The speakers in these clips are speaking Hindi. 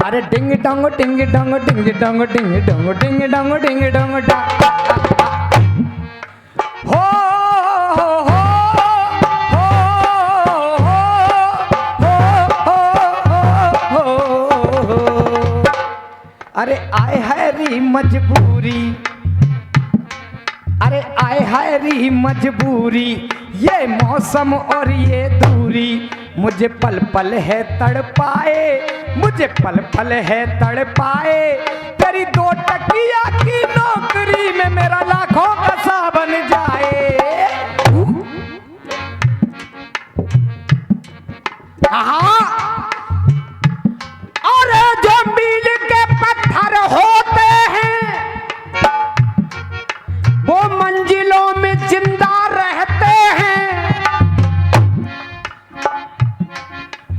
अरे ding dong ding dong ding dong ding dong ding dong ding dong डा हो अरे आए है री मजबूरी, अरे आए है री मजबूरी, ये मौसम और ये दूरी मुझे पल पल है तड़पाए, मुझे पल पल है तड़पाए। तेरी 2 टकिया की नौकरी में मेरा लाखों का सा बन जाए। कहा अरे जो मील के पत्थर होते हैं वो मंजिलों में जिंदा रहते हैं,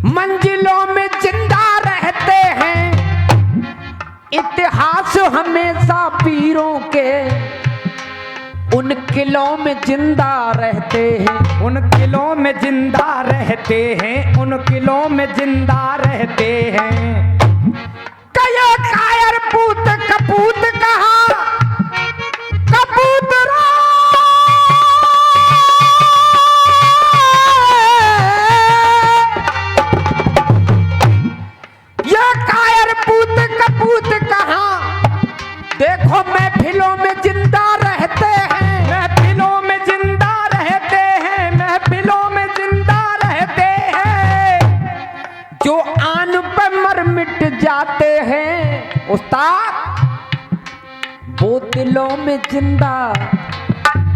मंजिलों में जिंदा रहते हैं। इतिहास हमेशा पीरों के उन किलों में जिंदा रहते हैं, उन किलों में जिंदा रहते हैं, उन किलों में जिंदा रहते हैं। कया कायर पूत कपूत कहा कबूतरा, ये कायर पूत कपूत कहा देखो महफिलों में जिंदा रहते हैं, महफिलों में जिंदा रहते हैं, महफिलों में जिंदा रहते हैं। जो आन पर मर मिट जाते हैं उस्ताद वो दिलों में जिंदा,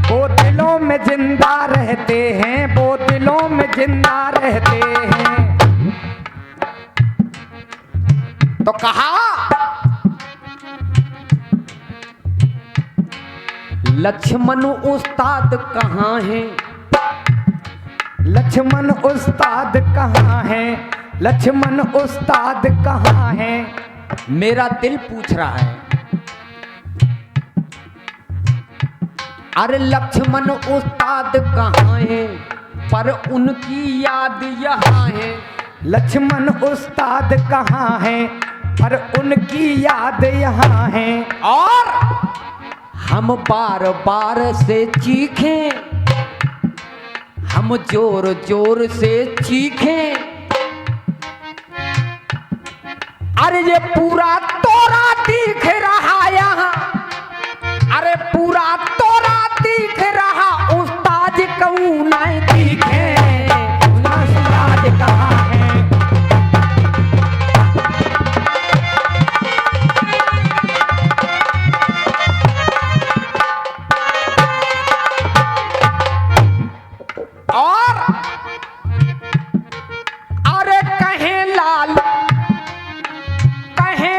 वो दिलों में जिंदा रहते हैं, वो दिलों में जिंदा रहते हैं। तो कहा लक्ष्मण उस्ताद कहाँ हैं, लक्ष्मण उस्ताद कहाँ हैं, लक्ष्मण उस्ताद कहाँ हैं, मेरा दिल पूछ रहा है। अरे लक्ष्मण उस्ताद कहाँ हैं पर उनकी याद यहाँ है, लक्ष्मण उस्ताद कहाँ हैं पर उनकी याद यहाँ है। और हम बार बार से चीखें, हम जोर जोर से चीखें, अरे ये पूरा तोरा दिख रहा यहाँ, अरे पूरा तोरा दिख रहा, उस्ताद कहूँ नहीं दिखे, उस्ताद कहाँ है। और अरे कहे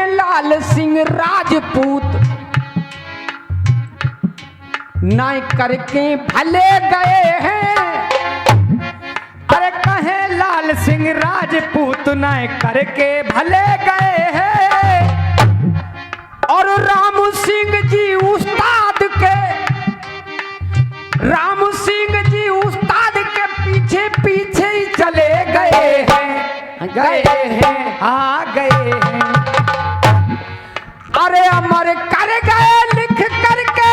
लाल सिंह राजपूत नाय करके भले गए हैं, अरे कहे लाल सिंह राजपूत नाय करके भले गए हैं। और राम सिंह जी उस्ताद के, राम सिंह जी उस्ताद के पीछे पीछे ही चले गए हैं, गए हैं, हाँ गए हैं। अरे अमर कर गए लिख करके,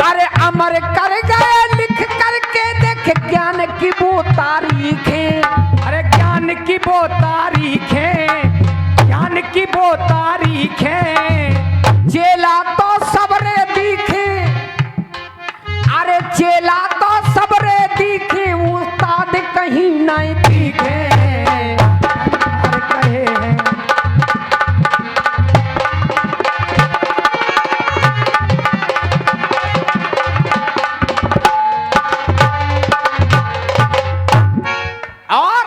अरे अमर कर गए लिख करके, देख ज्ञान की वो तारीखें, अरे ज्ञान की वो तारीखें, ज्ञान की वो तारीखें। चेला तो सबरे दिखे, अरे चेला तो सबरे दिखे, उस्ताद कहीं नहीं दिखे। कहे हैं और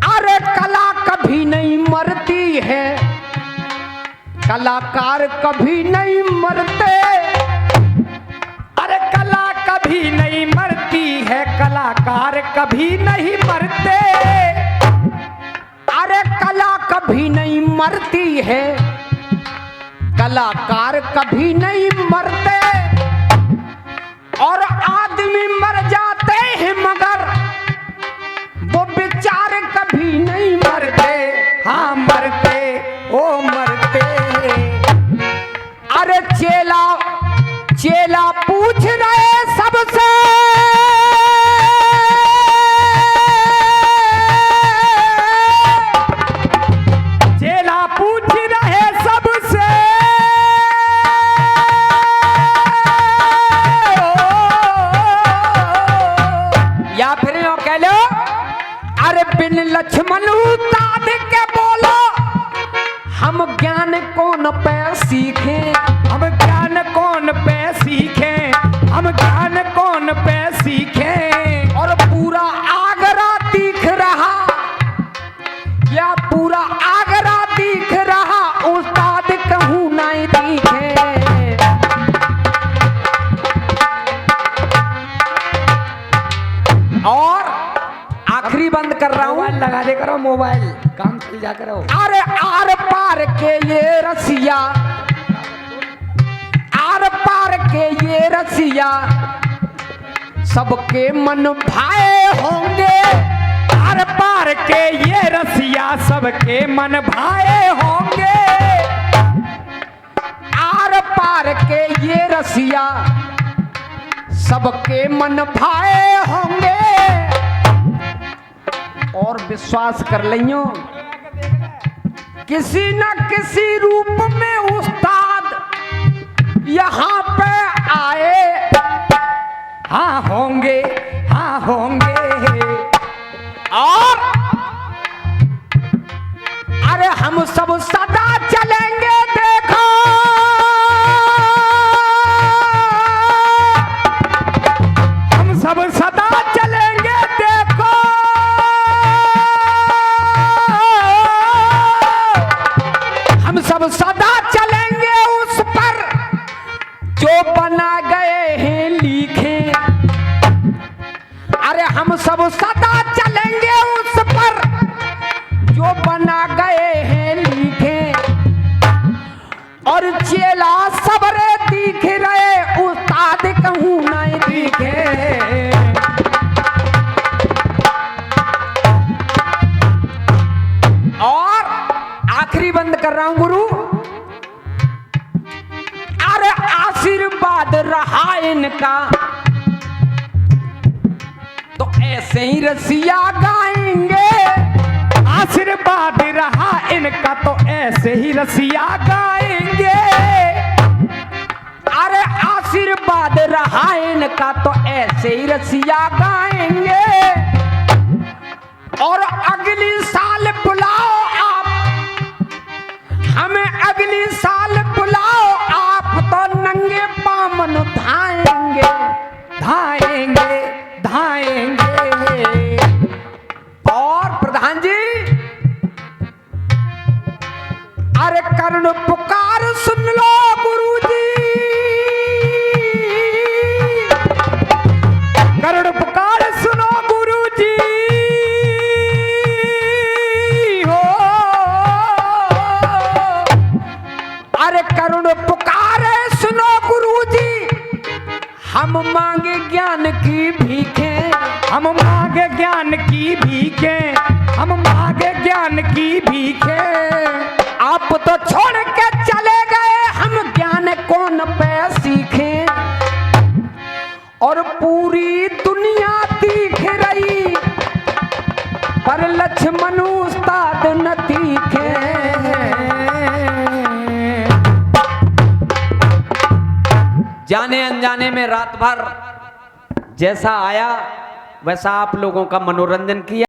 अरे कला कभी नहीं मरती है, कलाकार कभी नहीं मरते, अरे कला कभी नहीं मरती है, कलाकार कभी नहीं मरते। अरे कला कभी नहीं मरती है, कलाकार कभी नहीं मरते। हैं मगर वो बेचारे कभी नहीं मरते, हाँ मरते, ओ मरते। अरे चेला चेला पूछ रहे सबसे, चेला पूछ रहे सबसे, या फिर यूं कह लो, अरे बिन लक्ष्मण उस्ताद के बोलो, हम ज्ञान कौन पे सीखें, हम ज्ञान कौन पे सीखें, हम ज्ञान कौन पे सीखें। और पूरा आगरा दिख रहा, या पूरा आगरा दिख रहा, उस्ताद कहूँ नहीं दिखे। और आखिरी बंद कर रहा हूँ, मोबाइल लगा दे करो, मोबाइल काम चल जा करो। अरे आर पार के ये रसिया, आर पार के ये रसिया, सबके मन भाए होंगे। आर पार के ये रसिया, सबके मन भाए होंगे। आर पार के ये रसिया, सबके मन भाए होंगे। और विश्वास कर लियो, किसी न किसी रूप में उस्ताद यहाँ पे आए, हाँ होंगे, हाँ होंगे। और अरे हम सब सदा चलेंगे, देखो हम सब सदा चलेंगे, देखो हम सब सदा चलेंगे उस पर जो बना गए हैं लिखे। अरे हम सब सदा चलेंगे उस पर जो बना गए हैं लिखे। और चेला सबरे दिख रहे, उस्ताद कहूँ नहीं दिखे। और आखिरी बंद कर रहा हूं गुरु, अरे आशीर्वाद रहा इनका तो ऐसे ही रसिया गाएंगे। आशीर्वाद रहा इनका तो ऐसे ही रसिया गाएंगे। अरे आशीर्वाद रहा इनका तो ऐसे ही रसिया गाएंगे। और अगली साल बुलाओ आप, हमें अगली साल बुलाओ आप, तो नंगे पामन धाएंगे, धाएंगे, धाएंगे। और प्रधान जी, अरे कर्ण पुकार सुन लो गुरुजी, कर्ण पुकार सुनो गुरुजी हो। अरे कर्ण पुकारे सुनो गुरुजी, हम मांगे ज्ञान की भीखे, हम मांगे ज्ञान की भीखे, हम मांगे ज्ञान की भीखे। आप तो छोड़ के चले गए, हम ज्ञान कौन पे सीखें। और पूरी दुनिया दिख रही, पर लक्ष्मण उस्ताद न दिखे। जाने अनजाने में रात भर जैसा आया वैसा आप लोगों का मनोरंजन किया।